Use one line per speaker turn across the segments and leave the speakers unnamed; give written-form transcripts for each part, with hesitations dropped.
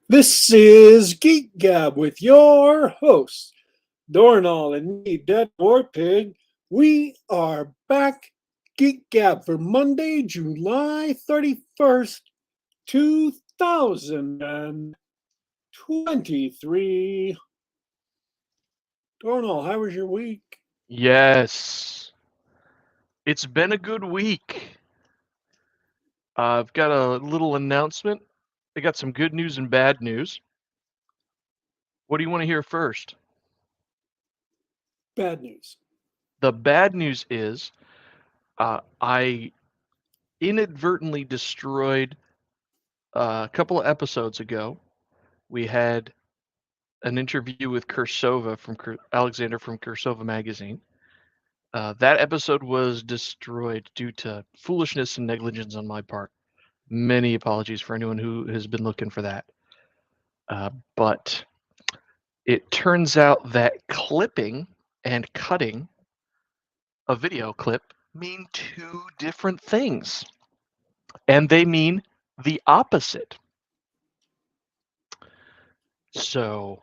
This is Geek Gab with your hosts, Dornall and me, Dead Warpig. We are back, Geek Gab, for Monday, July 31st, 2023. Dornall, how was your week?
Yes, it's been a good week. I've got a little announcement. I got some good news and bad news. What do you want to hear first?
Bad news.
The bad news is I inadvertently destroyed a couple of episodes ago. We had an interview with Alexander from Kursova magazine. That episode was destroyed due to foolishness and negligence on my part. Many apologies for anyone who has been looking for that. But it turns out that clipping and cutting a video clip mean two different things, and they mean the opposite. So,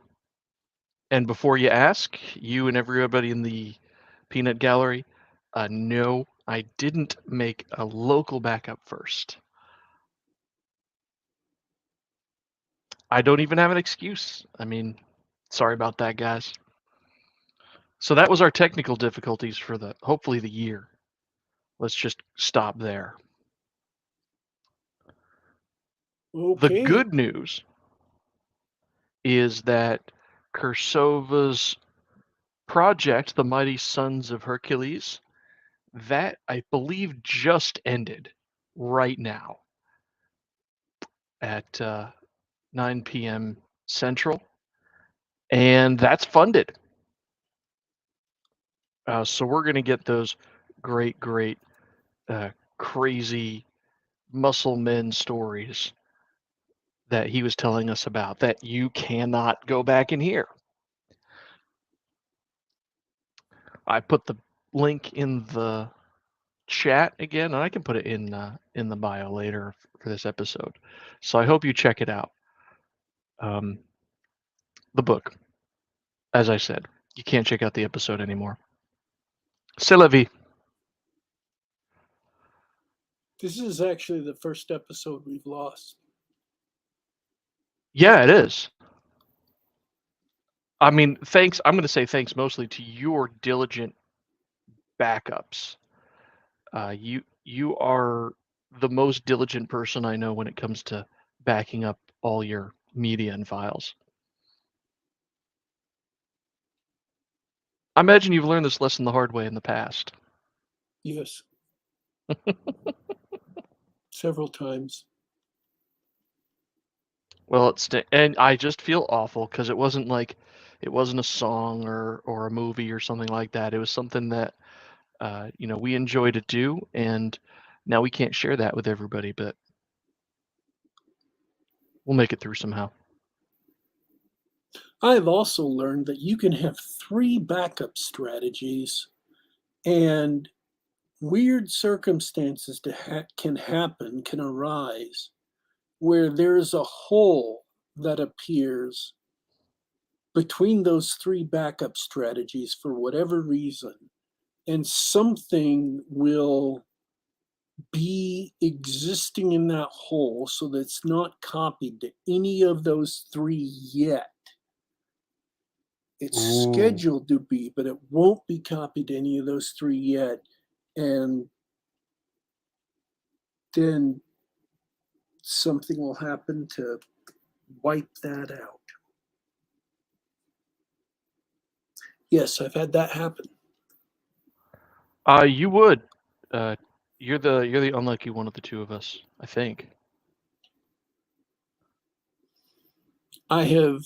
and before you ask, you and everybody in the peanut gallery, no, I didn't make a local backup first. I don't even have an excuse. I mean, sorry about that, guys. So that was our technical difficulties for hopefully the year. Let's just stop there. The
Okay.
good news is that Kursova's project, The Mighty Sons of Hercules, that I believe just ended right now at 9 p.m. Central, and that's funded. So we're going to get those great, crazy muscle men stories that he was telling us about that you cannot go back and hear. I put the link in the chat again, and I can put it in the bio later for this episode. So I hope you check it out. Um, the book, as I said, you can't check out the episode anymore. C'est la vie.
This is actually the first episode we've lost.
Yeah, it is. I mean, thanks. I'm going to say thanks mostly to your diligent backups. You are the most diligent person I know when it comes to backing up all your media and files. I imagine you've learned this lesson the hard way in the past.
Yes, several times.
Well, and I just feel awful because it wasn't a song or a movie or something like that. It was something that we enjoy to do, and now we can't share that with everybody, but we'll make it through somehow.
I've also learned that you can have three backup strategies, and weird circumstances can arise where there's a hole that appears between those three backup strategies for whatever reason, and something will be existing in that hole so that it's not copied to any of those three yet. It's
Ooh.
scheduled to be, but it won't be copied to any of those three yet. And then something will happen to wipe that out. Yes, I've had that happen.
You would. Uh, you're the unlucky one of the two of us, I think.
I have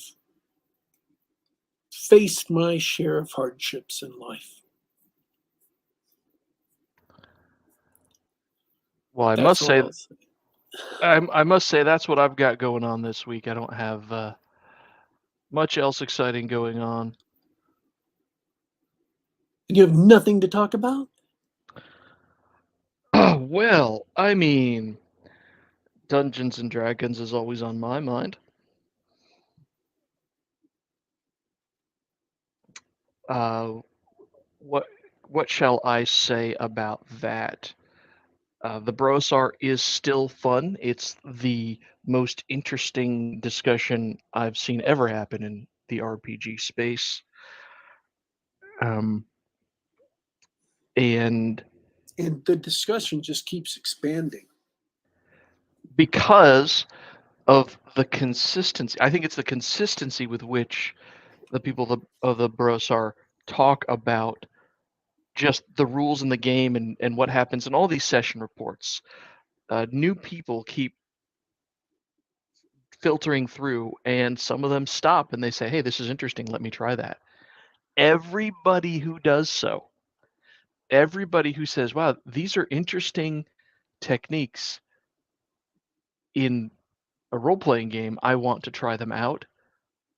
faced my share of hardships in life.
Well,
That's what I'll say.
I must say that's what I've got going on this week. I don't have much else exciting going on.
You have nothing to talk about?
Well, I mean, Dungeons and Dragons is always on my mind. uh, what what shall I say about that? The Brosar is still fun. It's the most interesting discussion I've seen ever happen in the RPG space. Um, and
And the discussion just keeps expanding.
because of the consistency, I think it's the consistency with which the people of the Brosar talk about just the rules in the game and what happens in all these session reports. New people keep filtering through, and some of them stop and they say, hey, this is interesting, let me try that. Everybody who does so, everybody who says, wow, these are interesting techniques in a role playing game, I want to try them out,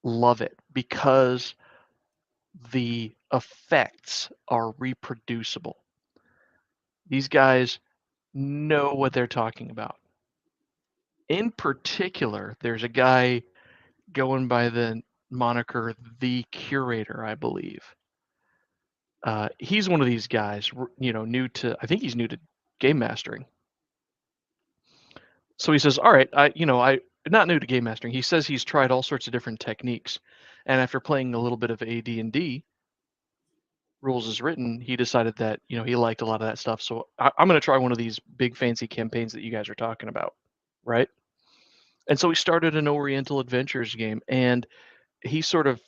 love it because the effects are reproducible. These guys know what they're talking about. In particular, there's a guy going by the moniker The Curator, I believe. He's one of these guys, new to, I think he's new to game mastering. So he says, all right, not new to game mastering. He says he's tried all sorts of different techniques. And after playing a little bit of AD&D, rules is written, he decided that, he liked a lot of that stuff. So I'm going to try one of these big fancy campaigns that you guys are talking about. Right. And so he started an Oriental Adventures game, and he sort of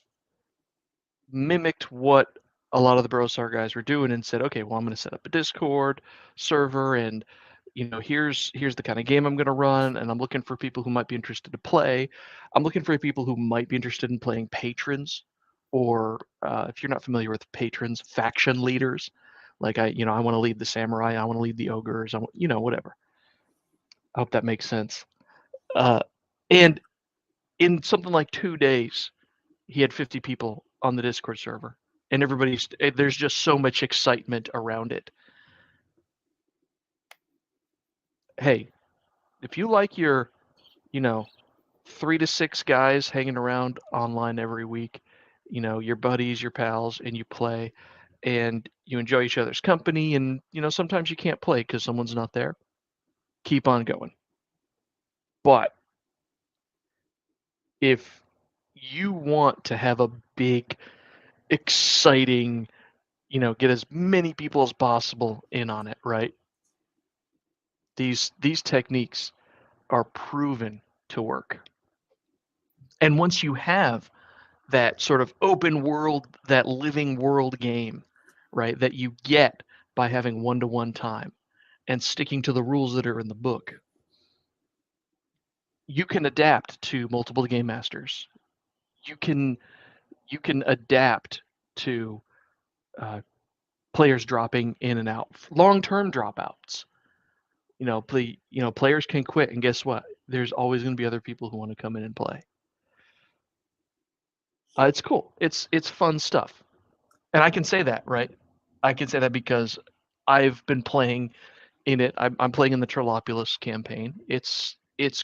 mimicked what a lot of the Brosar guys were doing and said, okay, well, I'm going to set up a Discord server, and here's the kind of game I'm going to run, and I'm looking for people who might be interested to play. I'm looking for people who might be interested in playing patrons, or if you're not familiar with patrons, faction leaders. Like I want to lead the samurai, I want to lead the ogres, whatever. I hope that makes sense. And in something like 2 days, he had 50 people on the Discord server, and there's just so much excitement around it. Hey, if you like your, you know, 3 to 6 guys hanging around online every week, your buddies, your pals, and you play, and you enjoy each other's company, and sometimes you can't play because someone's not there, keep on going. But if you want to have a big, exciting, get as many people as possible in on it, right? These techniques are proven to work. And once you have that sort of open world, that living world game, right, that you get by having one-to-one time and sticking to the rules that are in the book, you can adapt to multiple game masters. You can adapt to uh, players dropping in and out, long-term dropouts. Players can quit, and guess what? There's always going to be other people who want to come in and play. It's cool. It's fun stuff, and I can say that, right? I can say that because I've been playing in it. I'm playing in the Trolopulus campaign. It's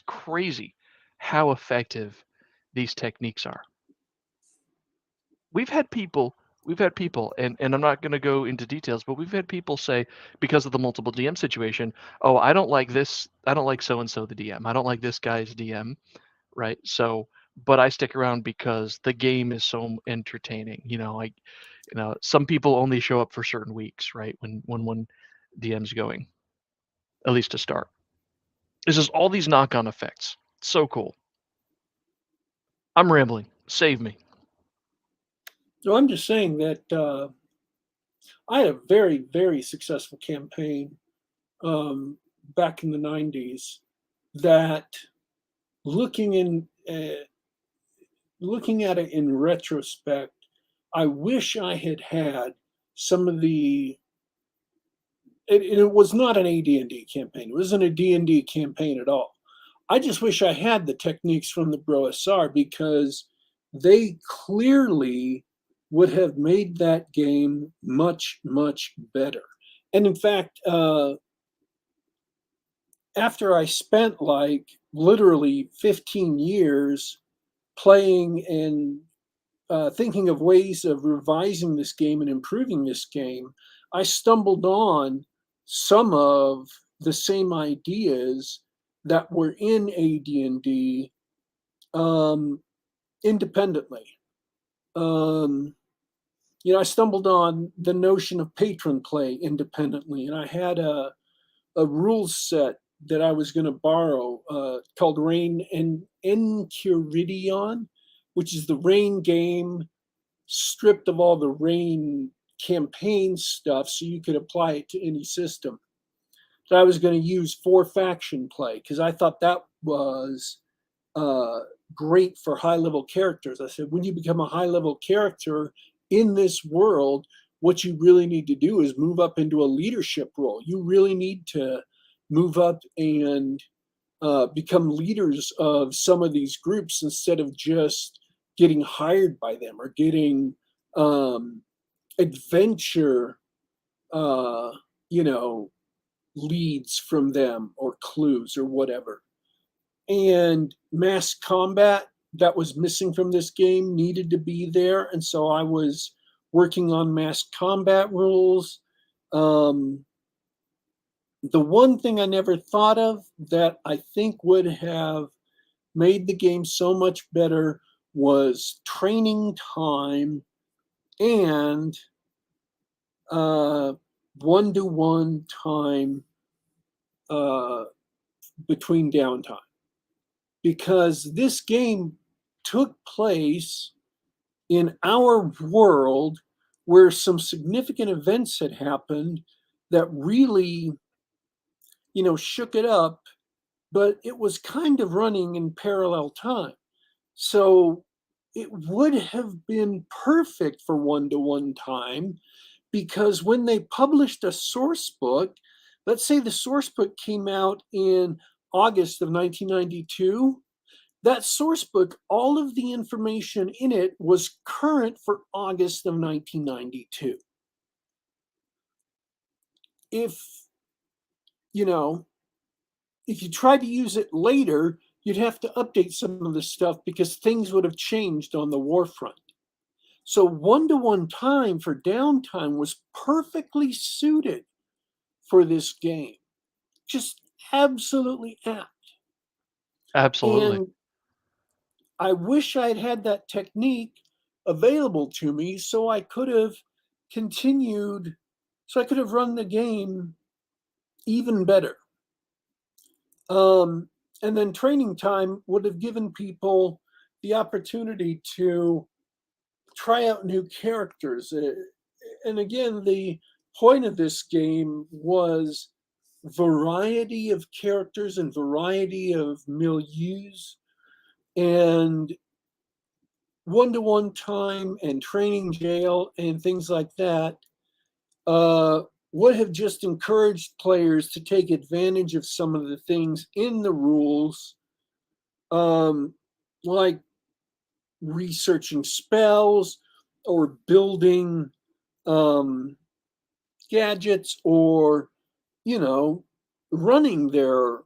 crazy how effective these techniques are. We've had people and I'm not going to go into details, but we've had people say, because of the multiple DM situation, oh, I don't like this, I don't like so and so the DM, I don't like this guy's DM, right? So, but I stick around because the game is so entertaining. Some people only show up for certain weeks, right? When one DM's going, at least to start. This is all these knock-on effects. So cool. I'm rambling. Save me.
So I'm just saying that I had a very, very successful campaign back in the 90s that looking in looking at it in retrospect, I wish I had had some of the. It was not an AD&D campaign. It wasn't a D&D campaign at all. I just wish I had the techniques from the Broasar because they clearly would have made that game much, much better. And in fact, after I spent like literally 15 years playing and thinking of ways of revising this game and improving this game, I stumbled on some of the same ideas that were in AD&D independently. I stumbled on the notion of patron play independently, and I had a rule set that I was going to borrow called Rain and Encuridion, which is the Rain game stripped of all the Rain campaign stuff so you could apply it to any system. That I was going to use for faction play because I thought that was uh, great for high level characters. I said, when you become a high level character in this world, what you really need to do is move up into a leadership role. You really need to move up and become leaders of some of these groups instead of just getting hired by them or getting adventure, uh, you know, leads from them or clues or whatever. And mass combat that was missing from this game needed to be there. And so I was working on mass combat rules. Um, the one thing I never thought of that I think would have made the game so much better was training time and one-to-one time uh, between downtime. Because this game took place in our world where some significant events had happened that really, shook it up, but it was kind of running in parallel time. So it would have been perfect for one-to-one time because when they published a source book, let's say the source book came out in August of 1992, that source book, all of the information in it was current for August of 1992. If, you know, if you tried to use it later, you'd have to update some of the stuff because things would have changed on the war front. So one-to-one time for downtime was perfectly suited for this game. Just absolutely apt.
Absolutely.
And I wish I'd had that technique available to me so I could have continued, so I could have run the game even better. And then training time would have given people the opportunity to try out new characters. And again, the point of this game was variety of characters and variety of milieus and one-to-one time and training jail and things like that would have just encouraged players to take advantage of some of the things in the rules, like researching spells or building gadgets or, running their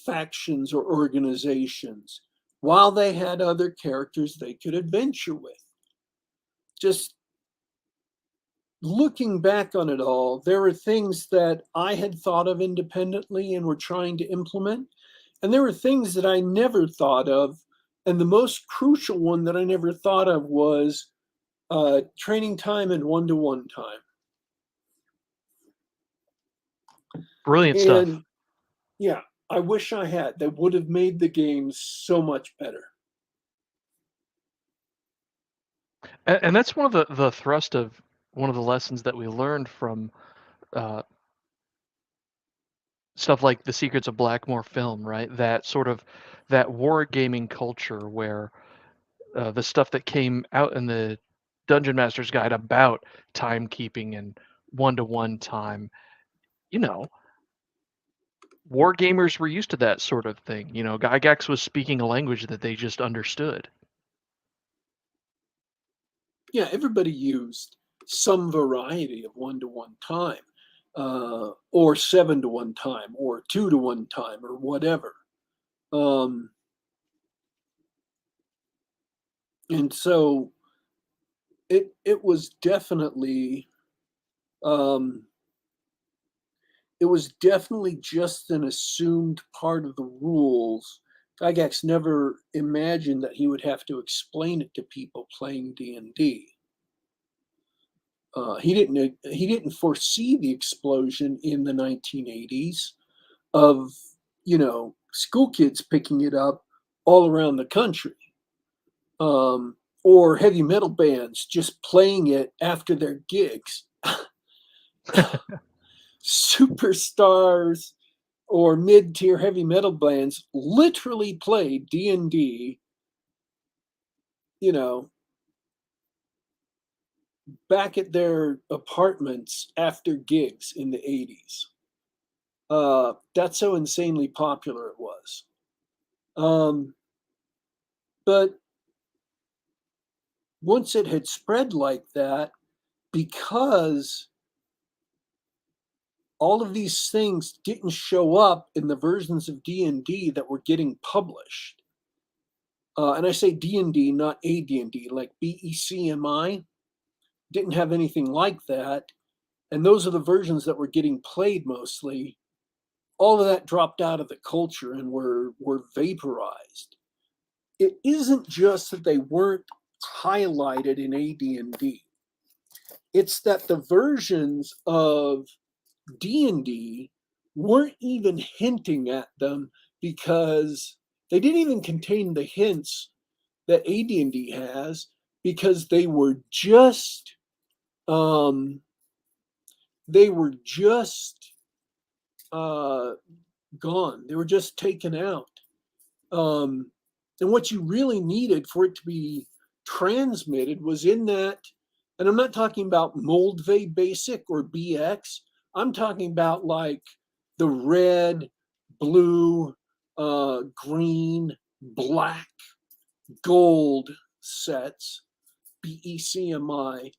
factions or organizations while they had other characters they could adventure with. Just looking back on it all, there were things that I had thought of independently and were trying to implement. And there were things that I never thought of. And the most crucial one that I never thought of was training time and one-to-one time.
Brilliant stuff.
And yeah, I wish I had. That would have made the game so much better.
And that's one of the thrust of one of the lessons that we learned from uh, stuff like The Secrets of Blackmore film, right? That sort of that wargaming culture where the stuff that came out in the Dungeon Master's Guide about timekeeping and one-to-one time, you know, wargamers were used to that sort of thing. You know, Gygax was speaking a language that they just understood.
Yeah, everybody used some variety of one-to-one time, or 7-to-1 time, or 2-to-1 time, or whatever. And so it was definitely um, just an assumed part of the rules. Gygax never imagined that he would have to explain it to people playing D&D. He didn't foresee the explosion in the 1980s of school kids picking it up all around the country, or heavy metal bands just playing it after their gigs. Superstars or mid-tier heavy metal bands literally played D&D, back at their apartments after gigs in the 80s. That's how insanely popular it was. But once it had spread like that, because all of these things didn't show up in the versions of D&D that were getting published. And I say D&D, not AD&D, like BECMI, didn't have anything like that. And those are the versions that were getting played mostly. All of that dropped out of the culture and were vaporized. It isn't just that they weren't highlighted in AD&D. It's that the versions of D&D weren't even hinting at them, because they didn't even contain the hints that AD&D has, because they were just gone. They were just taken out. And what you really needed for it to be transmitted was in that, and I'm not talking about Moldvay Basic or BX. I'm talking about like the red, blue, green, black, gold sets, BECMI.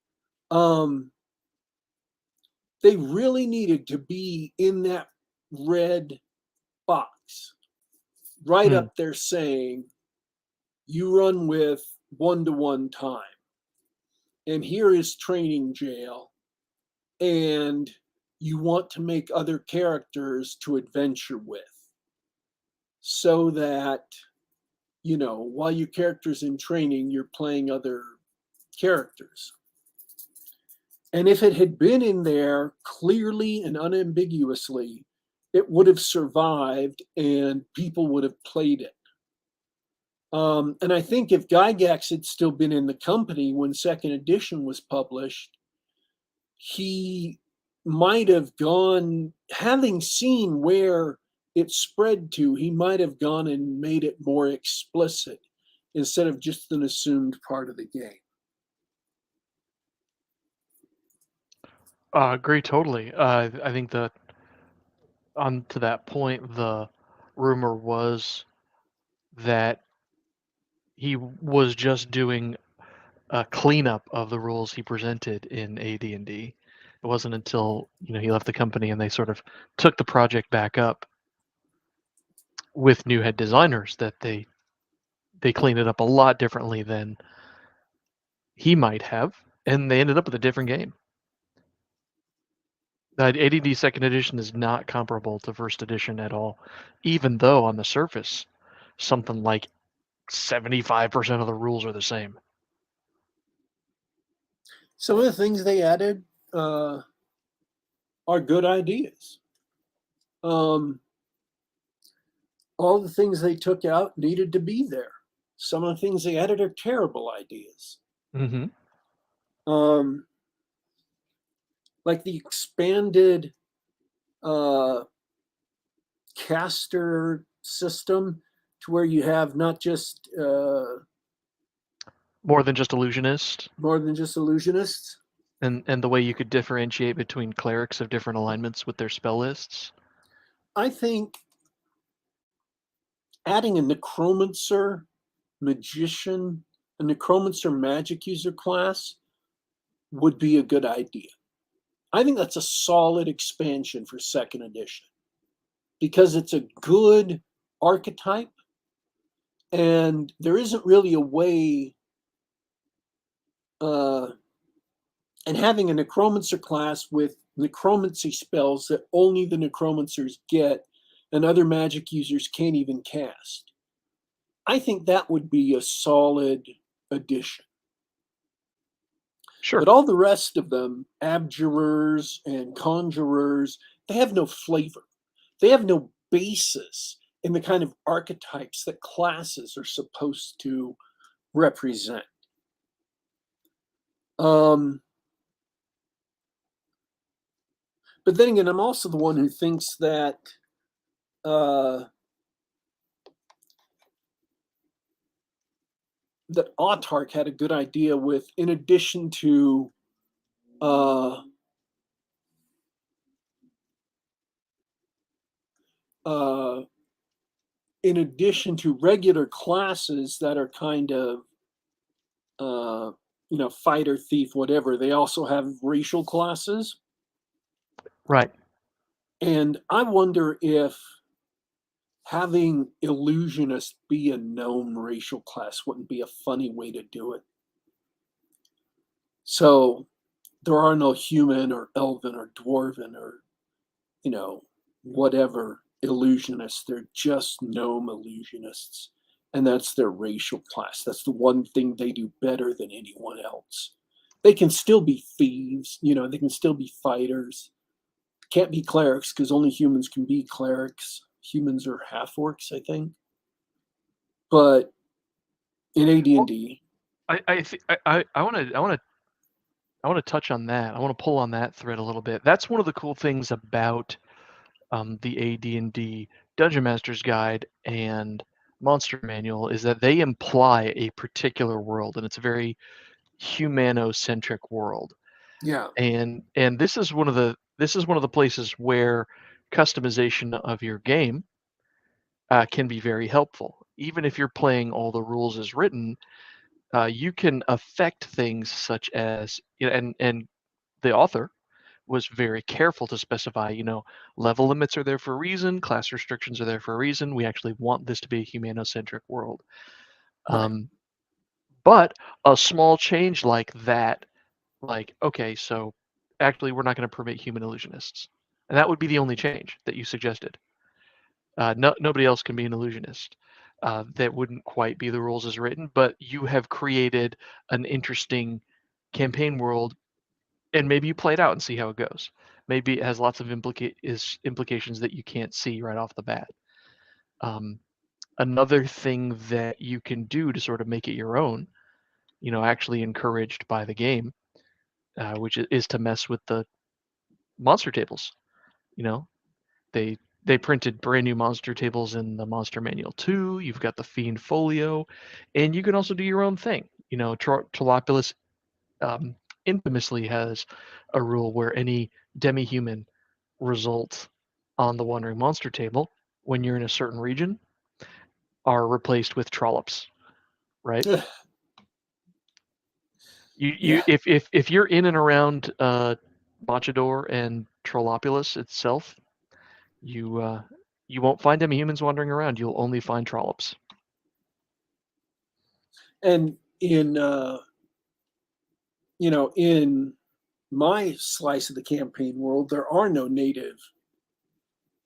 They really needed to be in that red box, right up there saying, you run with 1-to-1 time, and here is training jail, and you want to make other characters to adventure with, so that while your character's in training, you're playing other characters. And if it had been in there clearly and unambiguously, it would have survived and people would have played it. And I think if Gygax had still been in the company when second edition was published, he might have gone, having seen where it spread to, he might have gone and made it more explicit instead of just an assumed part of the game.
Agree totally. I think that on to that point, the rumor was that he was just doing a cleanup of the rules he presented in AD&D. It wasn't until he left the company and they sort of took the project back up with new head designers that they cleaned it up a lot differently than he might have, and they ended up with a different game. AD&D second edition is not comparable to first edition at all, even though on the surface something like 75% of the rules are the same.
Some of the things they added are good ideas. All the things they took out needed to be there. Some of the things they added are terrible ideas.
Mm-hmm.
Like the expanded caster system, to where you have not just
more than just illusionists, and the way you could differentiate between clerics of different alignments with their spell lists.
I think adding a necromancer magician, a necromancer magic user class would be a good idea. I think that's a solid expansion for second edition, because it's a good archetype, and there isn't really a way and having a necromancer class with necromancy spells that only the necromancers get and other magic users can't even cast. I think that would be a solid addition.
Sure.
But all the rest of them, abjurers and conjurers, they have no flavor. They have no basis in the kind of archetypes that classes are supposed to represent. But then again, I'm also the one who thinks that that Autark had a good idea with, in addition to uh, uh, regular classes that are kind of fighter, thief, whatever, they also have racial classes.
Right.
And I wonder if having illusionist be a known racial class wouldn't be a funny way to do it. So there are no human or elven or dwarven or, whatever illusionists. They're just gnome illusionists. And that's their racial class. That's the one thing they do better than anyone else. They can still be thieves, they can still be fighters. Can't be clerics because only humans can be clerics. Humans are half orcs, I think. But in AD&D,
I want to touch on that. I want to pull on that thread a little bit. That's one of the cool things about the AD&D Dungeon Master's Guide and Monster Manual is that they imply a particular world, and it's a very humanocentric world.
yeah,
And this is one of the places where customization of your game can be very helpful. Even if you're playing all the rules as written, you can affect things such as, and the author was very careful to specify, level limits are there for a reason, class restrictions are there for a reason. We actually want this to be a humanocentric world.
right.
But a small change like that, like, okay, so actually we're not going to permit human illusionists. And that would be the only change that you suggested. Nobody else can be an illusionist. That wouldn't quite be the rules as written, but you have created an interesting campaign world, and maybe you play it out and see how it goes. Maybe it has lots of implications that you can't see right off the bat. Another thing that you can do to sort of make it your own, actually encouraged by the game, which is to mess with the monster tables. You know, they printed brand new monster tables in the Monster Manual 2. You've got the Fiend Folio, and you can also do your own thing. Trolopulus infamously has a rule where any demi-human results on the Wandering Monster table when you're in a certain region are replaced with trollops, right?
Yeah.
If you're in and around Machador and Trollopulus itself, you won't find demi-humans wandering around. You'll only find trollops.
And in my slice of the campaign world, there are no native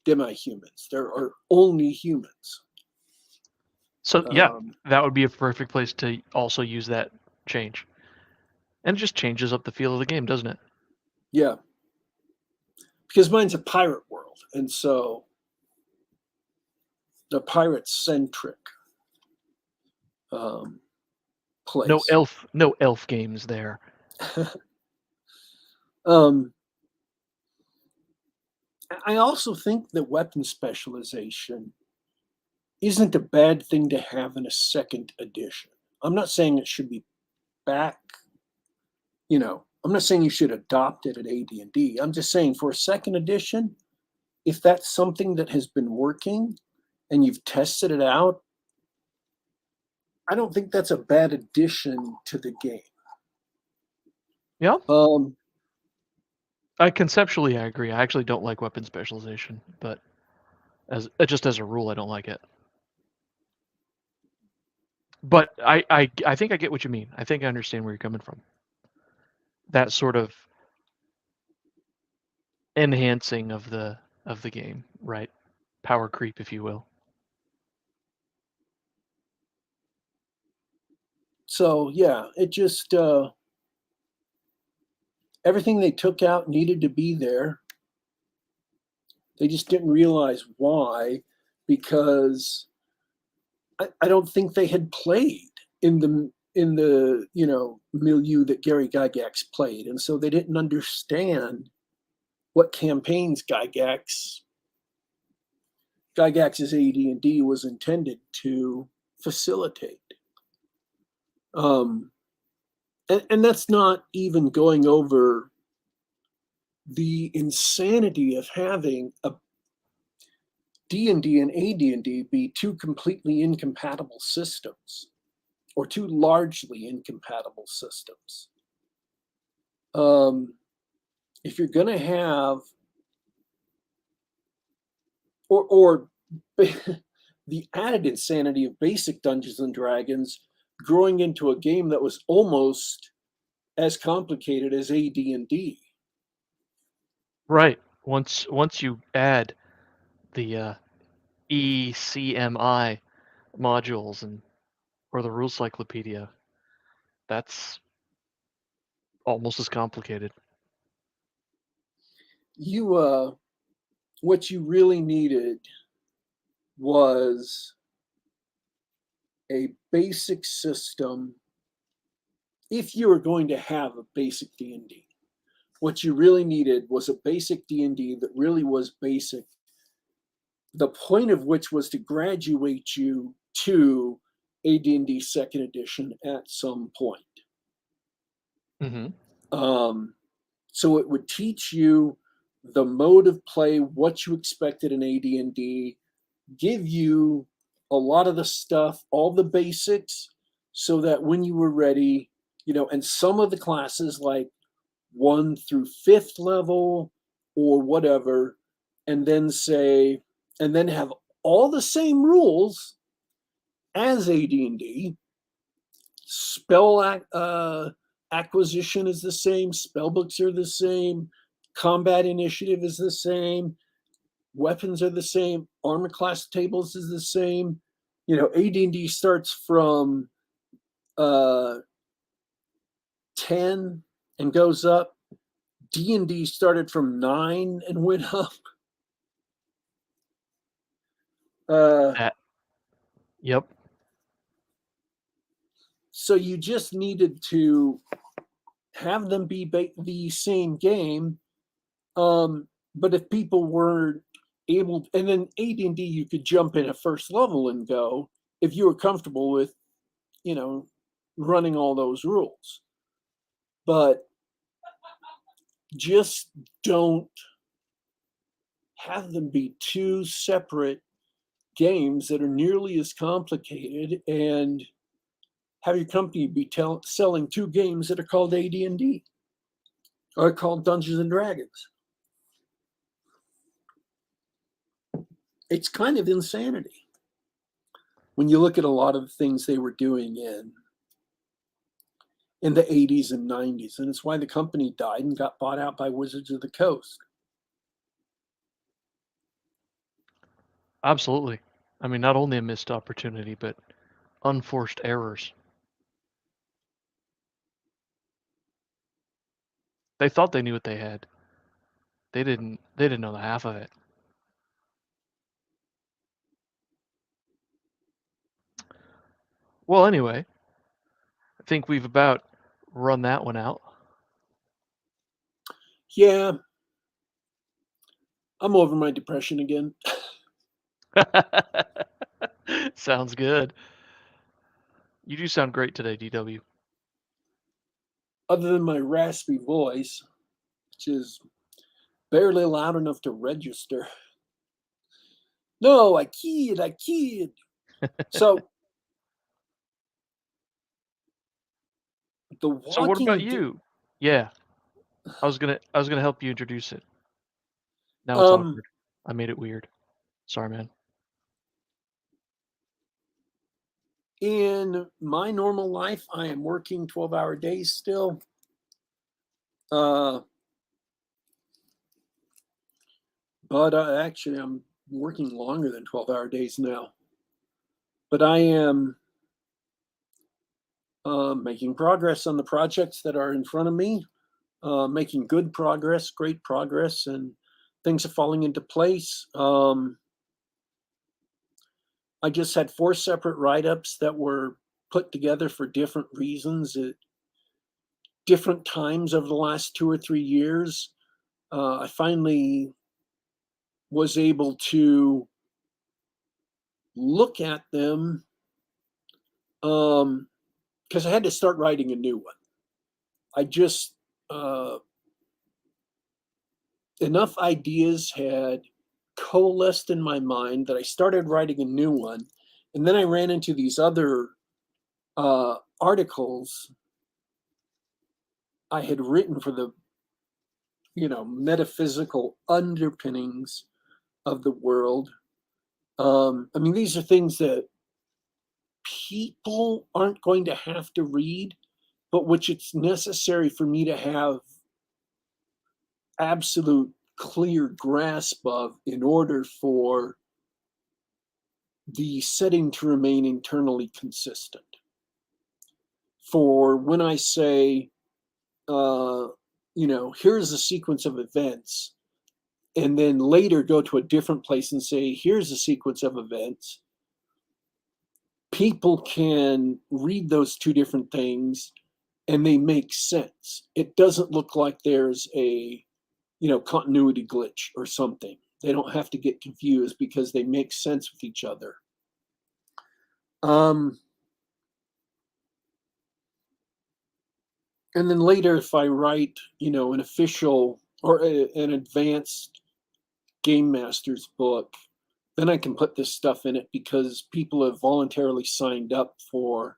demi-humans. There are only humans.
So yeah, that would be a perfect place to also use that change. And it just changes up the feel of the game, doesn't it?
Yeah. Because mine's a pirate world, and so the pirate-centric place.
No elf games there.
I also think that weapon specialization isn't a bad thing to have in a second edition. I'm not saying it should be back. I'm not saying you should adopt it at AD&D. I'm just saying for a second edition, if that's something that has been working and you've tested it out, I don't think that's a bad addition to the game.
Yeah. Conceptually, I agree. I actually don't like weapon specialization, but as a rule, I don't like it. But I think I get what you mean. I think I understand where you're coming from. that sort of enhancing of the game, right? Power creep, if you will.
So yeah, it just everything they took out needed to be there. They just didn't realize why, because I don't think they had played in the milieu that Gary Gygax played, and so they didn't understand what campaigns Gygax's AD&D was intended to facilitate. Um, and that's not even going over the insanity of having a D&D and AD&D be two completely incompatible systems, or two largely incompatible systems. If you're going to have, or the added insanity of basic Dungeons and Dragons growing into a game that was almost as complicated as AD&D.
Right. Once you add the ECMI modules and or the rule cyclopedia, that's almost as complicated.
You what you really needed was a basic system. If you were going to have a basic D&D, what you really needed was a basic D&D that really was basic, the point of which was to graduate you to AD&D second edition at some point.
Mm-hmm.
So it would teach you the mode of play, what you expected in AD&D, give you a lot of the stuff, all the basics, so that when you were ready, and some of the classes like 1 through 5th level or whatever, and then have all the same rules as AD&D. Spell acquisition is the same, spell books are the same, combat initiative is the same, weapons are the same, armor class tables is the same. AD&D starts from 10 and goes up. D&D started from 9 and went up.
That. Yep.
So you just needed to have them be the same game. But if people weren't able, and then AD&D, you could jump in at first level and go if you were comfortable with, running all those rules. But just don't have them be two separate games that are nearly as complicated, and have your company be selling two games that are called AD&D or called Dungeons and Dragons. It's kind of insanity when you look at a lot of the things they were doing in the 80s and 90s, and it's why the company died and got bought out by Wizards of the Coast.
Absolutely. I mean, not only a missed opportunity, but unforced errors. They thought they knew what they had. They didn't know the half of it. Well, anyway, I think we've about run that one out.
Yeah, I'm over my depression again.
Sounds good. You do sound great today, DW.
Other than my raspy voice, which is barely loud enough to register. No, I kid. So the
So what about
Walking Dead.
you? Yeah, I was gonna help you introduce it. Now it's
Um,
awkward. I made it weird. Sorry, man.
in my normal life, I am working 12-hour days still. Uh, but actually, I'm working longer than 12-hour days now. But I am making progress on the projects that are in front of me, making good progress, great progress, and things are falling into place. I just had 4 separate write-ups that were put together for different reasons at different times over the last 2 or 3 years. I finally was able to look at them because I had to start writing a new one. I just enough ideas had coalesced in my mind that I started writing a new one, and then I ran into these other articles I had written for the metaphysical underpinnings of the world. I mean, these are things that people aren't going to have to read, but which it's necessary for me to have absolute clear grasp of in order for the setting to remain internally consistent. For when I say, here's a sequence of events, and then later go to a different place and say, here's a sequence of events, people can read those two different things and they make sense. It doesn't look like there's a, continuity glitch or something. They don't have to get confused because they make sense with each other. And then later, if I write, an official or an advanced game master's book, then I can put this stuff in it because people have voluntarily signed up for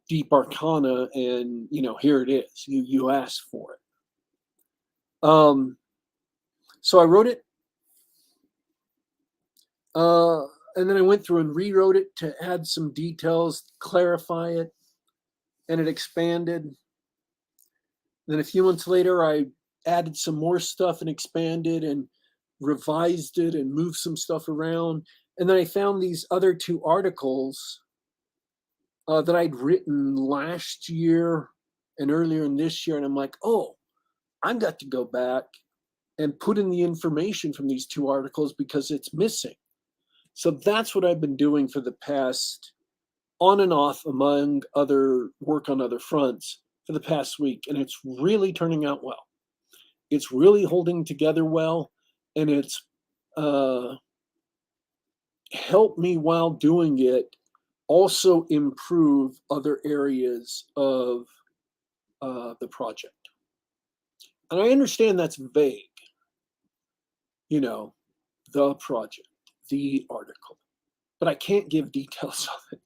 Deep Arcana, and here it is. You asked for it. So I wrote it, and then I went through and rewrote it to add some details, clarify it, and it expanded. Then a few months later, I added some more stuff and expanded and revised it and moved some stuff around. And then I found these other 2 articles that I'd written last year and earlier in this year. And I'm like, oh, I've got to go back and put in the information from these 2 articles because it's missing. So that's what I've been doing for the past, on and off, among other work on other fronts, for the past week. And it's really turning out well. It's really holding together well. And it's helped me while doing it also improve other areas of the project. And I understand that's vague, the project, the article, but I can't give details of it.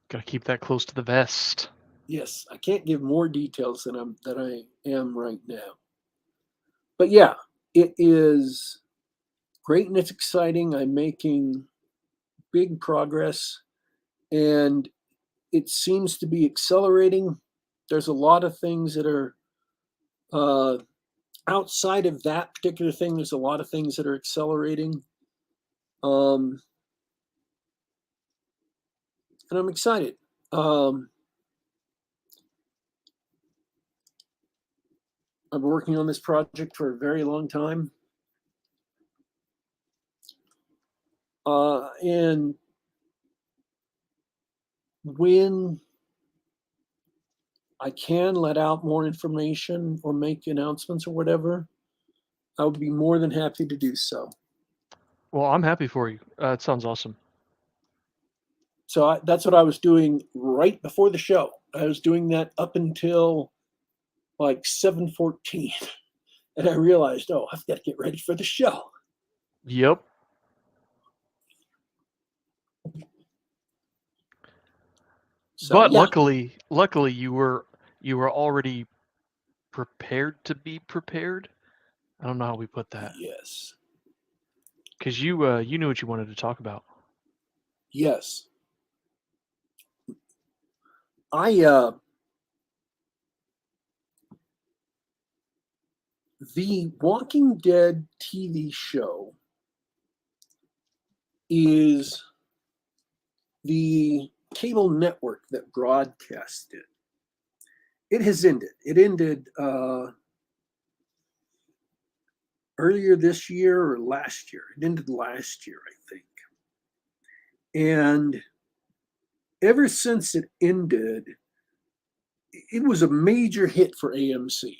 Gotta keep that close to the vest.
Yes, I can't give more details than I am right now. But yeah, it is great and it's exciting. I'm making big progress, and it seems to be accelerating. There's a lot of things that are outside of that particular thing. There's a lot of things that are accelerating, and I'm excited. I've been working on this project for a very long time, and when I can let out more information or make announcements or whatever, I would be more than happy to do so.
Well, I'm happy for you. It sounds awesome.
So that's what I was doing right before the show. I was doing that up until like 7:14, and I realized, oh, I've got to get ready for the show.
Yep.
So,
But
yeah.
luckily you were already prepared to be prepared. I don't know how we put that.
Yes.
Because you knew what you wanted to talk about.
Yes. I The Walking Dead TV show is the cable network that broadcast it. It has ended. It ended earlier this year or last year. It ended last year, I think. And ever since it ended, it was a major hit for AMC.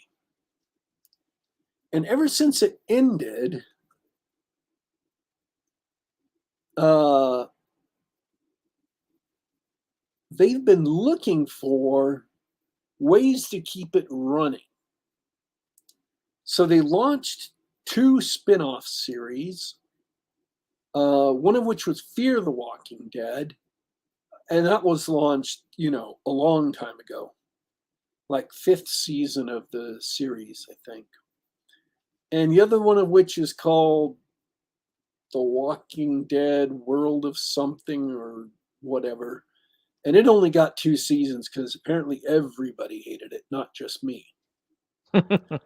And ever since it ended, they've been looking for ways to keep it running. So they launched 2 spin-off series, one of which was Fear the Walking Dead, and that was launched, a long time ago, like 5th season of the series, I think. And the other one of which is called The Walking Dead World of Something or whatever. And it only got 2 seasons because apparently everybody hated it, not just me. But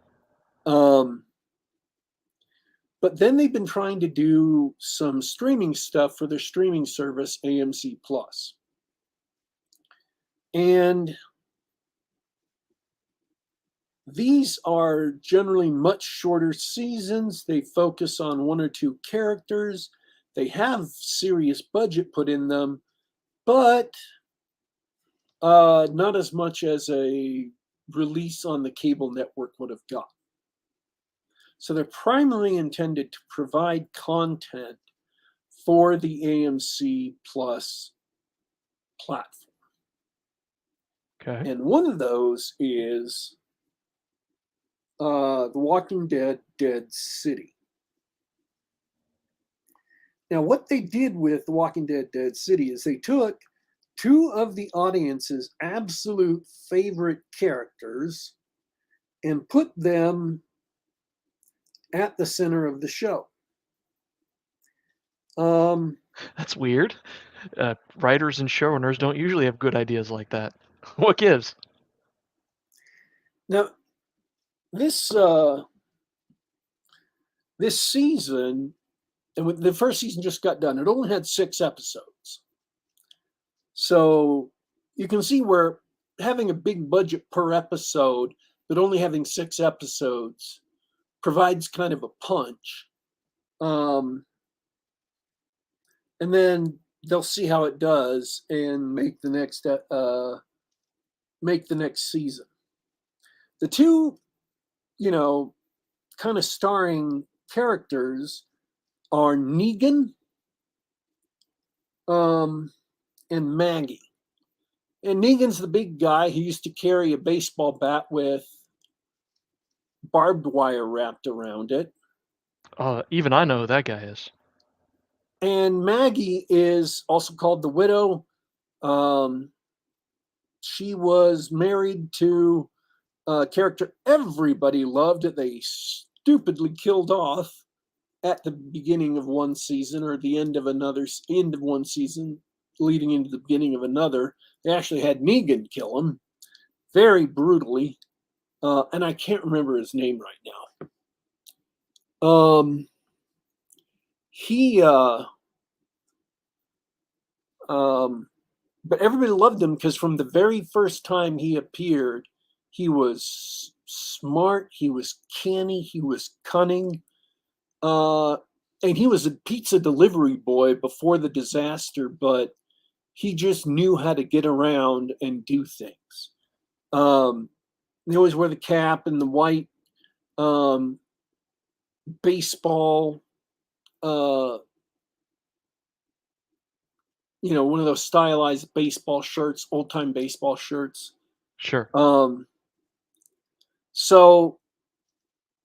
then they've been trying to do some streaming stuff for their streaming service, AMC Plus. And these are generally much shorter seasons. They focus on 1 or 2 characters. They have serious budget put in them, but not as much as a release on the cable network would have got. So they're primarily intended to provide content for the AMC Plus platform.
Okay.
And one of those is The Walking Dead Dead City. Now, what they did with The Walking Dead Dead City is they took 2 of the audience's absolute favorite characters and put them at the center of the show.
That's weird. Writers and showrunners don't usually have good ideas like that. What gives?
Now, this season, and the first season just got done, it only had 6 episodes. So you can see where having a big budget per episode, but only having 6 episodes provides kind of a punch. And then they'll see how it does and make the next season. The 2, kind of starring characters are Negan and Maggie. And Negan's the big guy who used to carry a baseball bat with barbed wire wrapped around it.
Even I know who that guy is.
And Maggie is also called the Widow. She was married to a character everybody loved that they stupidly killed off at the beginning of one season or the end of one season, leading into the beginning of another. They actually had Negan kill him very brutally, and I can't remember his name right now. But everybody loved him because from the very first time he appeared, he was smart, he was canny, he was cunning, and he was a pizza delivery boy before the disaster, but he just knew how to get around and do things. They always wear the cap and the white baseball, one of those stylized baseball shirts, old-time baseball shirts.
Sure.
So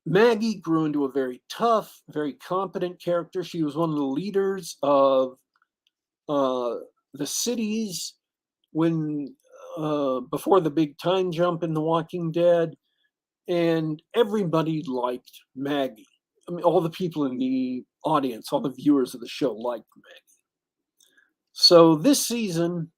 Maggie grew into a very tough, very competent character. She was one of the leaders of the cities before the big time jump in The Walking Dead, and everybody liked Maggie. I mean, all the people in the audience, all the viewers of the show liked Maggie. So this season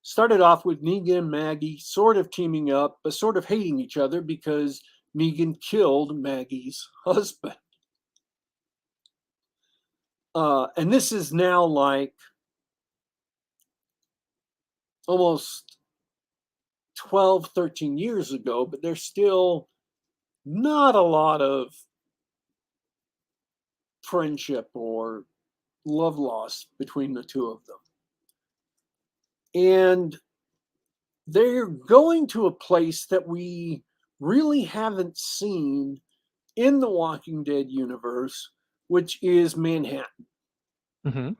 started off with Negan and Maggie sort of teaming up, but sort of hating each other because Negan killed Maggie's husband. And this is now like almost 12, 13 years ago, but there's still not a lot of friendship or love lost between the two of them. And they're going to a place that we really haven't seen in the Walking Dead universe, which is Manhattan.
Mm-hmm.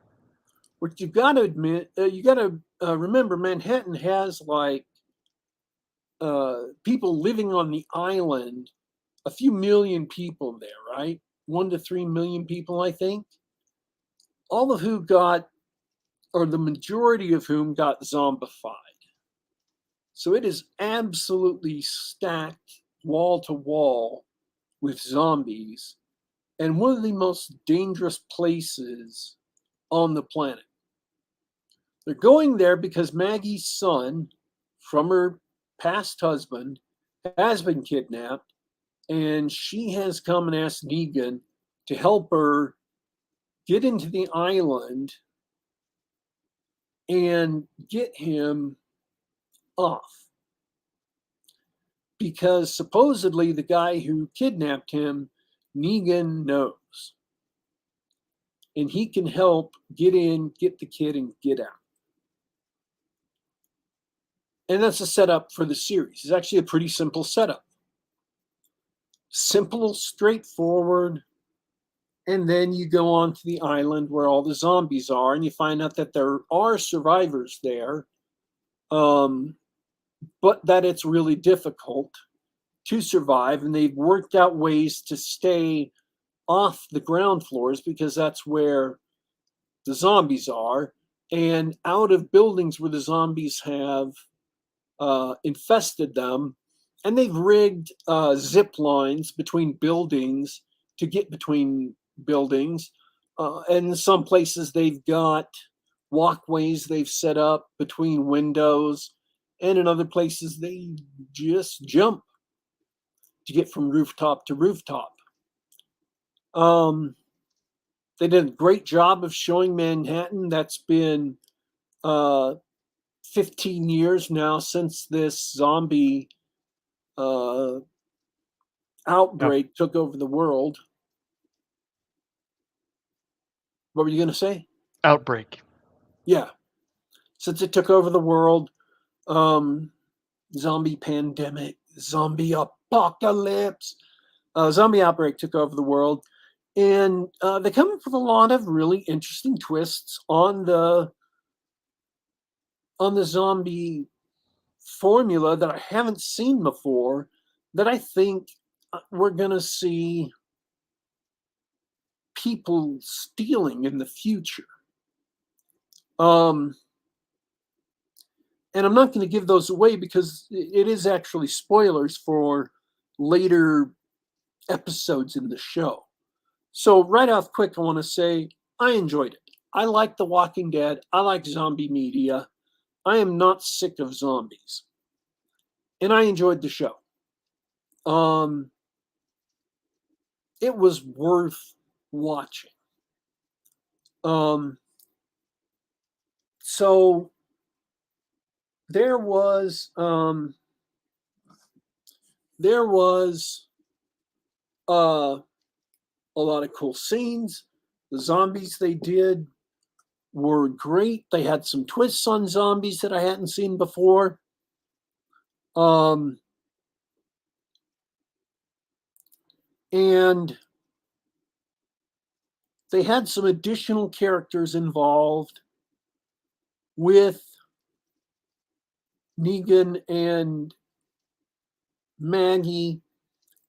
Which you've got to admit, you got to remember, Manhattan has like people living on the island, a few million people there, right? 1 to 3 million people, I think. All of who got, or the majority of whom got zombified. So it is absolutely stacked wall to wall with zombies, and one of the most dangerous places on the planet. They're going there because Maggie's son, from her past husband, has been kidnapped, and she has come and asked Negan to help her get into the island and get him off. Because supposedly the guy who kidnapped him, Negan knows. And he can help get in, get the kid, and get out. And that's a setup for the series. It's actually a pretty simple setup. Simple, straightforward. And then you go on to the island where all the zombies are, and you find out that there are survivors there, but that it's really difficult to survive. And they've worked out ways to stay off the ground floors because that's where the zombies are, and out of buildings where the zombies have infested them. And they've rigged zip lines between buildings to get between buildings. And in some places, they've got walkways they've set up between windows. And in other places, they just jump to get from rooftop to rooftop. They did a great job of showing Manhattan. That's been 15 years now since this zombie outbreak took over the world. What were you going to say?
Outbreak.
Yeah. Since it took over the world, zombie pandemic, zombie apocalypse, zombie outbreak took over the world. And they come up with a lot of really interesting twists on the zombie formula that I haven't seen before, that I think we're going to see people stealing in the future. And I'm not going to give those away because it is actually spoilers for later episodes in the show. So right off quick, I want to say I enjoyed it. I like The Walking Dead. I like zombie media. I am not sick of zombies. And I enjoyed the show. It was worth watching. So there was a lot of cool scenes. The zombies they did were great. They had some twists on zombies that I hadn't seen before. And they had some additional characters involved with Negan and Maggie,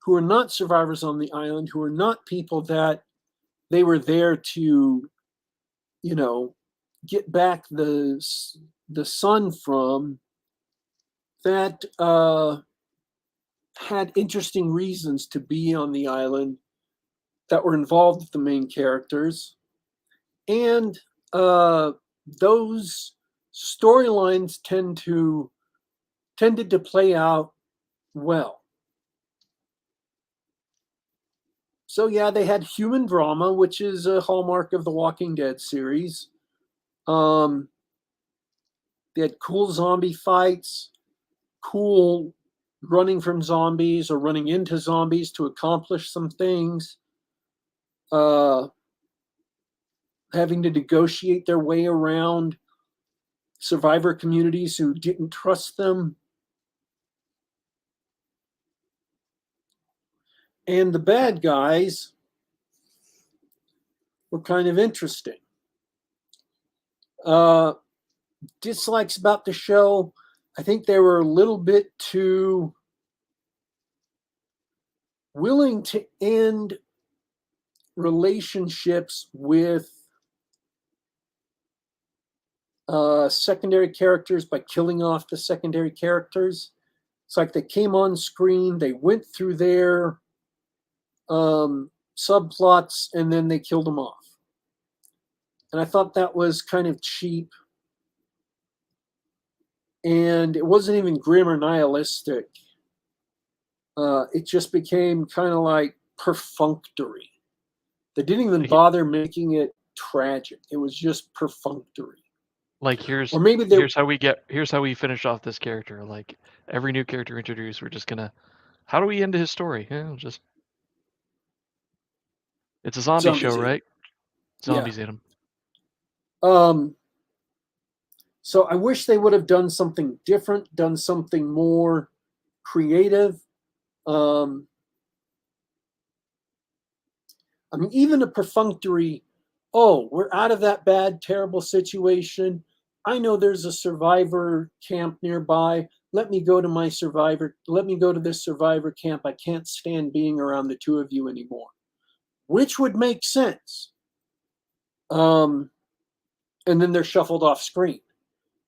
who are not survivors on the island, who are not people that they were there to, get back the son from, that had interesting reasons to be on the island, that were involved with the main characters. And those storylines tended to play out well. So yeah, they had human drama, which is a hallmark of the Walking Dead series. Um, they had cool zombie fights, cool running from zombies or running into zombies to accomplish some things. Uh, Having to negotiate their way around survivor communities who didn't trust them. And the bad guys were kind of interesting. Uh, Dislikes about the show, I think they were a little bit too willing to end relationships with secondary characters by killing off the secondary characters. It's like they came on screen, they went through their subplots, and then they killed them off. And I thought that was kind of cheap. And it wasn't even grim or nihilistic. It just became kind of like perfunctory. They didn't even bother making it tragic. It was just perfunctory.
Like
Or maybe they
here's how we finish off this character. Like every new character introduced, we're just gonna how do we end his story? Yeah, just it's a zombie show,
zombies ate 'em.
right? Zombies ate him.
So I wish they would have done something different, done something more creative. I mean, even a perfunctory, oh, we're out of that bad, terrible situation. I know there's a survivor camp nearby. Let me go to this survivor camp. I can't stand being around the two of you anymore, which would make sense. And then they're shuffled off screen.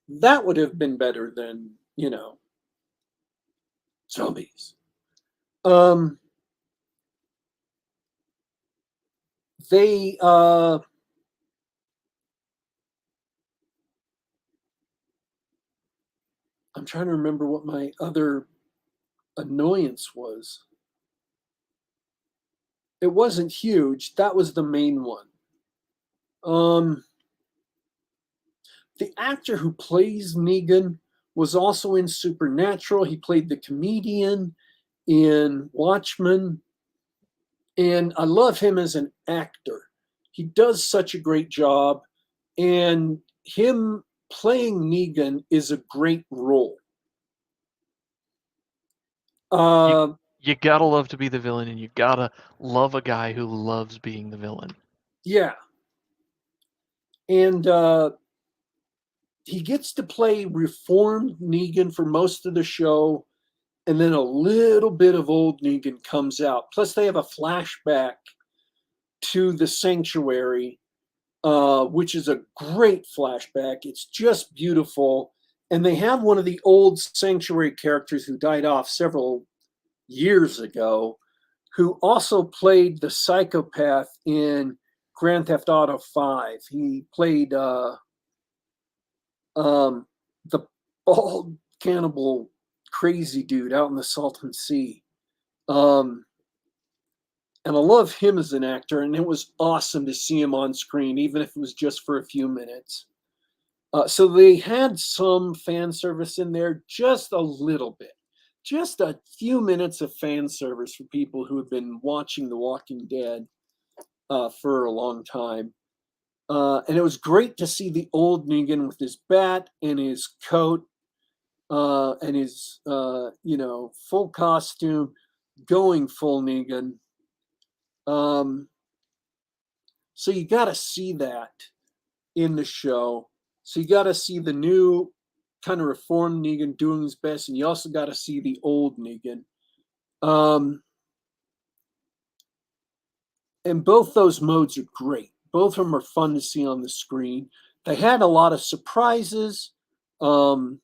That would have been better than, zombies. They I'm trying to remember what my other annoyance was. It wasn't huge. That was the main one. The actor who plays Negan was also in Supernatural. He played the comedian in Watchmen. And I love him as an actor. He does such a great job. And him playing Negan is a great role.
You gotta love to be the villain, and you gotta love a guy who loves being the villain.
Yeah. And he gets to play reformed Negan for most of the show, and then a little bit of old Negan comes out. Plus, they have a flashback to the sanctuary, which is a great flashback. It's just beautiful. And they have one of the old sanctuary characters who died off several years ago, who also played the psychopath in Grand Theft Auto 5. He played the bald cannibal crazy dude out in the Salton Sea. And I love him as an actor, and it was awesome to see him on screen, even if it was just for a few minutes. So they had some fan service in there, just a little bit, just a few minutes of fan service for people who have been watching The Walking Dead for a long time. And it was great to see the old Negan with his bat and his coat and his, full costume going full Negan. So you got to see that in the show. So you got to see the new kind of reformed Negan doing his best, and you also got to see the old Negan. And both those modes are great. Both of them are fun to see on the screen. They had a lot of surprises. And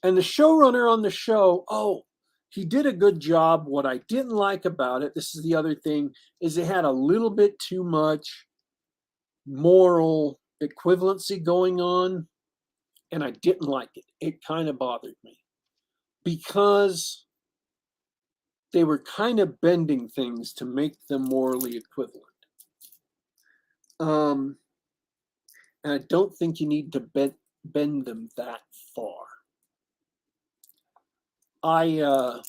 the showrunner on the show, he did a good job. What I didn't like about it, this is the other thing, is it had a little bit too much moral equivalency going on, and I didn't like it. It kind of bothered me because they were kind of bending things to make them morally equivalent. And I don't think you need to bend them that far. I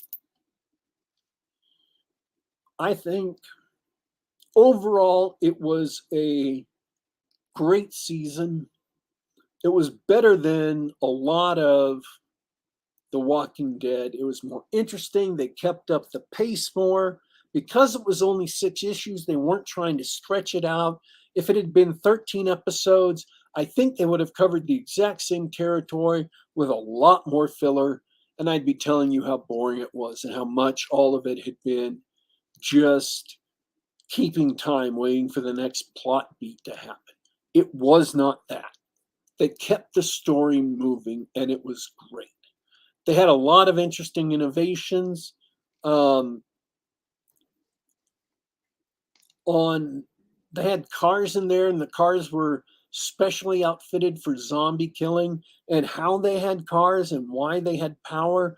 think overall it was a great season. It was better than a lot of The Walking Dead. It was more interesting. They kept up the pace more. Because it was only 6 issues, they weren't trying to stretch it out. If it had been 13 episodes, I think they would have covered the exact same territory with a lot more filler. And I'd be telling you how boring it was and how much all of it had been just keeping time, waiting for the next plot beat to happen. It was not that. They kept the story moving, and it was great. They had a lot of interesting innovations. They had cars in there, and the cars were specially outfitted for zombie killing, and how they had cars and why they had power.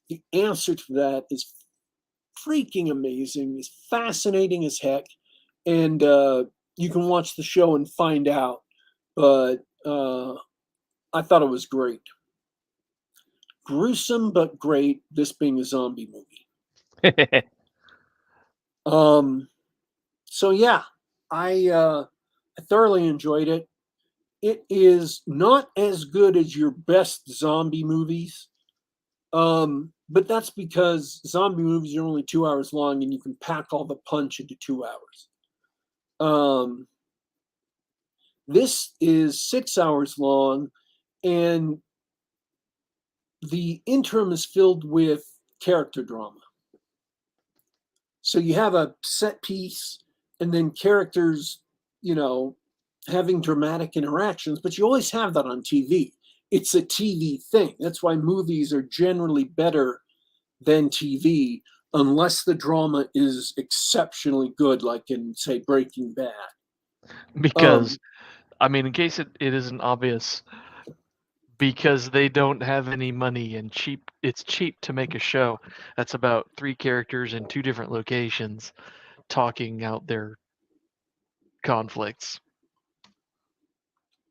The answer to that is freaking amazing. It's fascinating as heck, and you can watch the show and find out. But I thought it was great. Gruesome but great. This being a zombie movie. So yeah, I thoroughly enjoyed it. It is not as good as your best zombie movies, but that's because zombie movies are only 2 hours long, and you can pack all the punch into 2 hours. This is 6 hours long, and the interim is filled with character drama. So you have a set piece, and then characters, having dramatic interactions, but you always have that on TV. It's a TV thing. That's why movies are generally better than TV, unless the drama is exceptionally good, like in, say, Breaking Bad.
Because, in case it isn't obvious, because they don't have any money and it's cheap to make a show that's about 3 characters in 2 different locations talking out their conflicts.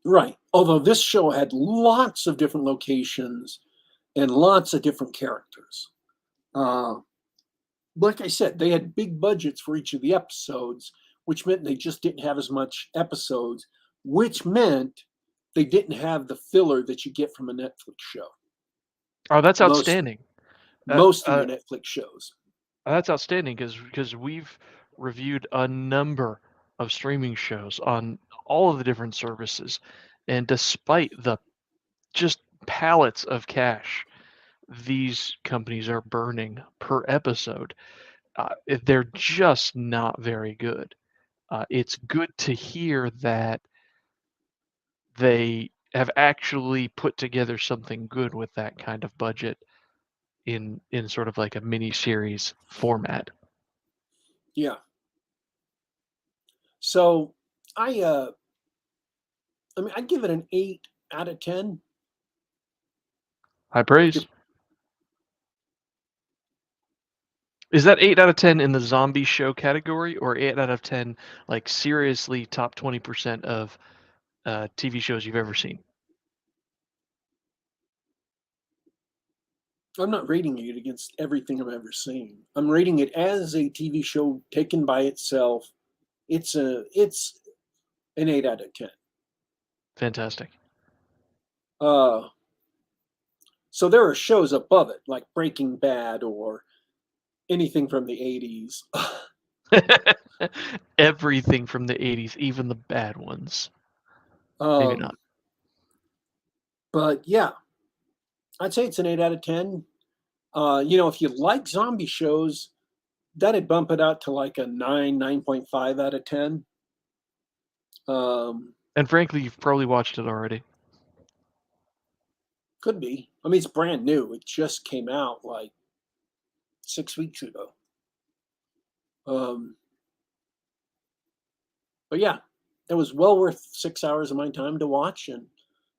Right. Although this show had lots of different locations and lots of different characters. Like I said, they had big budgets for each of the episodes, which meant they just didn't have as much episodes, which meant they didn't have the filler that you get from a Netflix show.
Oh, that's outstanding.
Most of your Netflix shows.
That's outstanding because we've reviewed a number of streaming shows on all of the different services, and despite the just pallets of cash these companies are burning per episode, they're just not very good. It's good to hear that they have actually put together something good with that kind of budget in sort of like a mini series format.
Yeah. So I'd give it an 8 out of 10.
High praise. Is that 8 out of 10 in the zombie show category, or 8 out of 10 like seriously top 20% of TV shows you've ever seen?
I'm not rating it against everything I've ever seen. I'm rating it as a TV show taken by itself. It's an 8 out of 10.
Fantastic.
So there are shows above it, like Breaking Bad or anything from the 80s.
Everything from the 80s, even the bad ones. Maybe not.
But yeah, I'd say it's an 8 out of 10. If you like zombie shows, that'd bump it out to like a 9.5 out of 10.
And frankly, you've probably watched it already.
Could be. It's brand new. It just came out like 6 weeks ago. But yeah, it was well worth 6 hours of my time to watch, and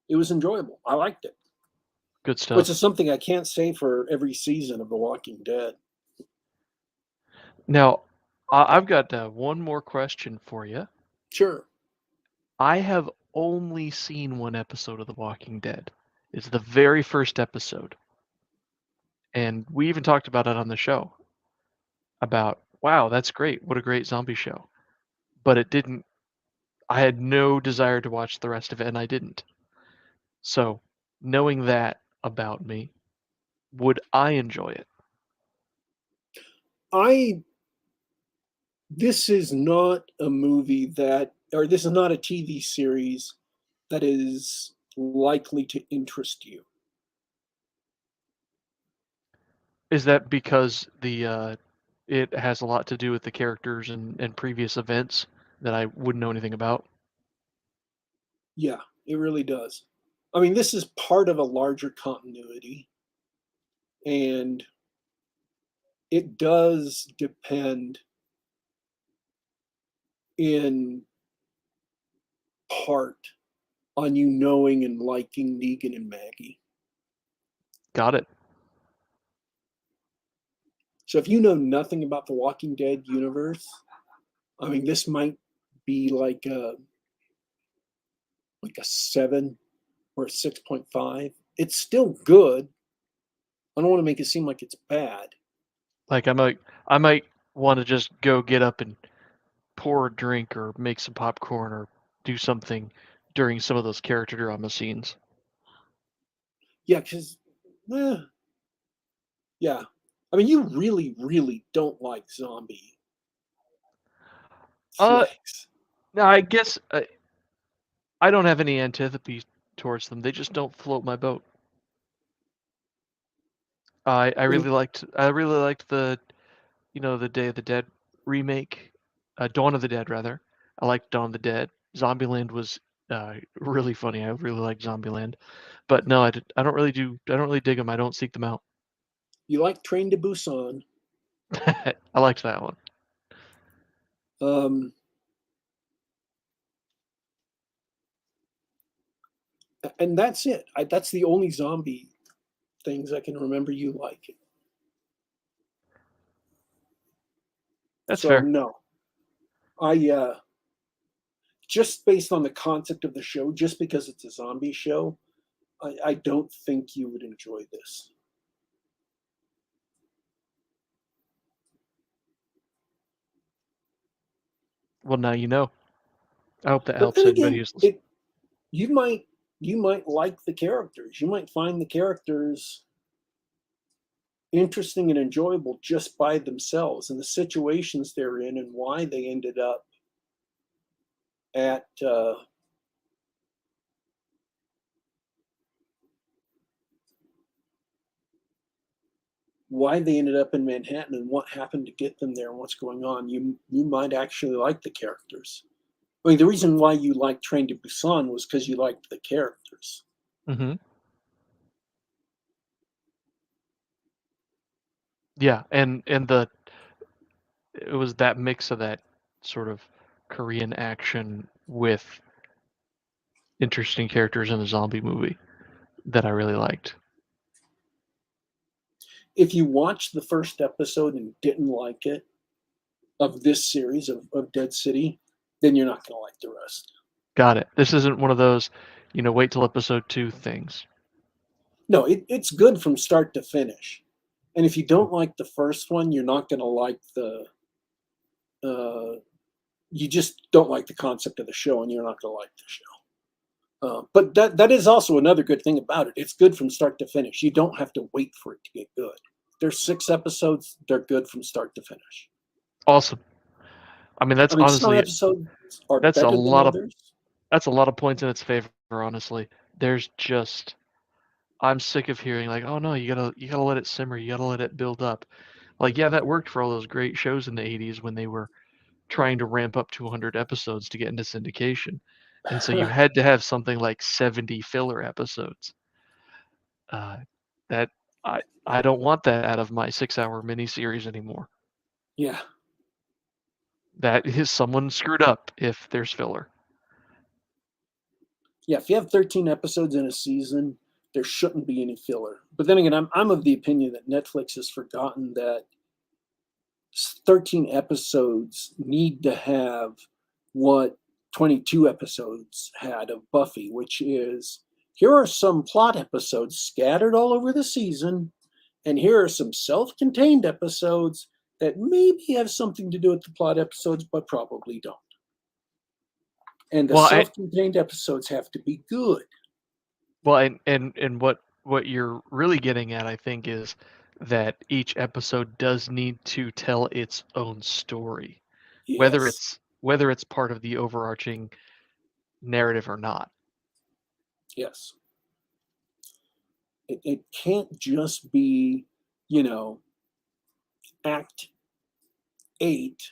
it was enjoyable. I liked it.
Good stuff.
Which is something I can't say for every season of The Walking Dead.
Now, I've got one more question for you.
Sure.
I have only seen one episode of The Walking Dead. It's the very first episode. And we even talked about it on the show about, wow, that's great. What a great zombie show. But it didn't, I had no desire to watch the rest of it, and I didn't. So, knowing that about me, would I enjoy it?
I this is not a movie that, or this is not a TV series that is likely to interest you.
Is that because it has a lot to do with the characters and previous events that I wouldn't know anything about?
Yeah, it really does. I mean, this is part of a larger continuity, and it does depend in part on you knowing and liking Negan and Maggie.
Got it.
So if you know nothing about the Walking Dead universe, I mean, this might be like a 7 or a 6.5. It's still good. I don't want to make it seem like it's bad.
Like I might want to just go get up and pour a drink or make some popcorn or do something during some of those character drama scenes.
Yeah, because, eh, yeah. I mean, you really, really don't like zombie
Uh,
flicks.
no, I guess I don't have any antipathy towards them. They just don't float my boat. I
I mean,
really liked the the Day of the Dead remake, Dawn of the Dead rather. I liked Dawn of the Dead. Zombieland was really funny. I really liked Zombieland, but no, I don't really dig them. I don't seek them out.
you like Train to Busan.
I liked that one.
Um, and that's it. That's the only zombie things I can remember you like.
That's
So
fair.
no, I just based on the concept of the show, just because it's a zombie show, I don't think you would enjoy this.
Well, now you know. I hope that
But
helps
then
anybody
again,
who's listening.
it you might you might like the characters. You might find the characters interesting and enjoyable just by themselves and the situations they're in and why they ended up at why they ended up in Manhattan and what happened to get them there and what's going on. You might actually like the characters. I mean, the reason why you liked Train to Busan was because you liked the characters.
Hmm. Yeah, and it was that mix of that sort of Korean action with interesting characters in a zombie movie that I really liked.
If you watched the first episode and didn't like it of this series of Dead City, then you're not going to like the rest.
Got it. This isn't one of those, wait till episode 2 things.
No, it's good from start to finish. And if you don't like the first one, you're not going to like the. You just don't like the concept of the show, and you're not going to like the show. But that is also another good thing about it. It's good from start to finish. You don't have to wait for it to get good. There's 6 episodes. They're good from start to finish.
Awesome. I mean,
I
that's
mean, some
honestly
episodes are
that's a
better than
lot of
others.
that's a lot of points in its favor, honestly. There's just I'm sick of hearing like, "Oh no, you gotta let it simmer. You gotta let it build up." Like, yeah, that worked for all those great shows in the 80s when they were trying to ramp up to 100 episodes to get into syndication. And so you had to have something like 70 filler episodes. Uh, that I don't want that out of my 6-hour miniseries anymore.
Yeah,
That is someone screwed up if there's filler.
yeah. If you have 13 episodes in a season, there shouldn't be any filler. But then again, I'm of the opinion that Netflix has forgotten that 13 episodes need to have what 22 episodes had of Buffy, which is here are some plot episodes scattered all over the season, and here are some self-contained episodes that maybe have something to do with the plot episodes, but probably don't. And the
Well,
self-contained episodes have to be good.
and what you're really getting at, I think, is that each episode does need to tell its own story, whether
Yes,
it's part of the overarching narrative or not.
yes. It can't just be, act 8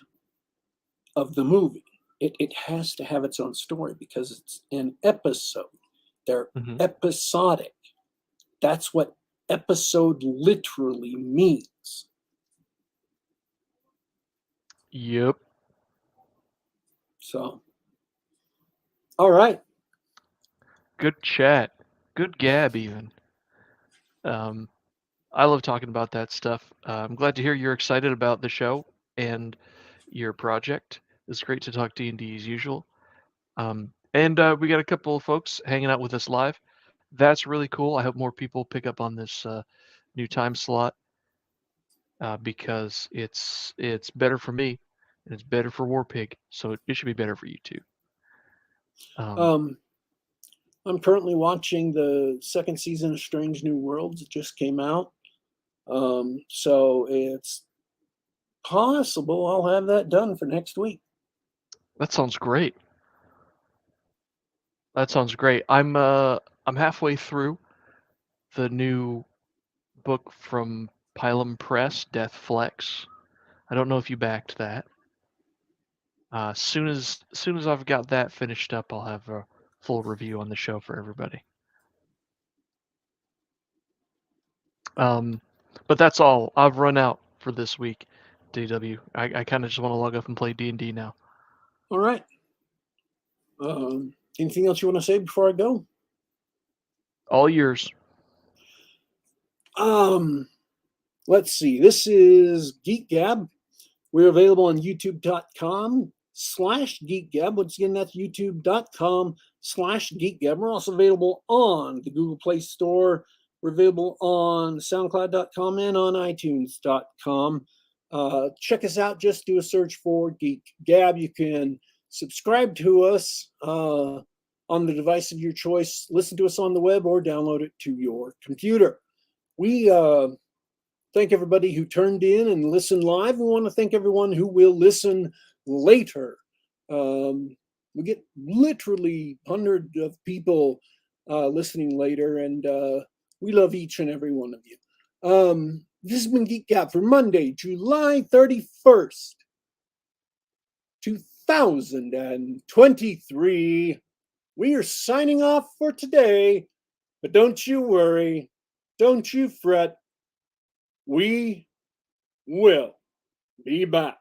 of the movie. It has to have its own story because it's an episode. They're
Hmm.
episodic. That's what episode literally means.
Yep.
So, all right.
Good chat. Good gab, even. Um, I love talking about that stuff. I'm glad to hear you're excited about the show and your project. It's great to talk D&D as usual. And we got a couple of folks hanging out with us live. That's really cool. I hope more people pick up on this new time slot because it's better for me and it's better for Warpig, so it should be better for you too.
Um, I'm currently watching the second season of Strange New Worlds. It just came out. So it's possible I'll have that done for next week.
That sounds great. That sounds great. I'm halfway through the new book from Pilum Press, Death Flex. I don't know if you backed that. Soon as I've got that finished up, I'll have a full review on the show for everybody. But that's all. I've run out for this week, DW. I kind of just want to log off and play D&D now.
All right. Anything else you want to say before I go?
All yours.
Let's see. This is Geek Gab. We're available on youtube.com/GeekGab. Once again, that's youtube.com/GeekGab. We're also available on the Google Play Store. We're available on SoundCloud.com and on iTunes.com. Check us out. Just do a search for Geek Gab. You can subscribe to us on the device of your choice, listen to us on the web, or download it to your computer. We thank everybody who turned in and listened live. We want to thank everyone who will listen later. We get literally hundreds of people listening later, and we love each and every one of you. This has been Geek Gab for Monday, July 31st, 2023. We are signing off for today, but don't you worry, don't you fret. We will be back.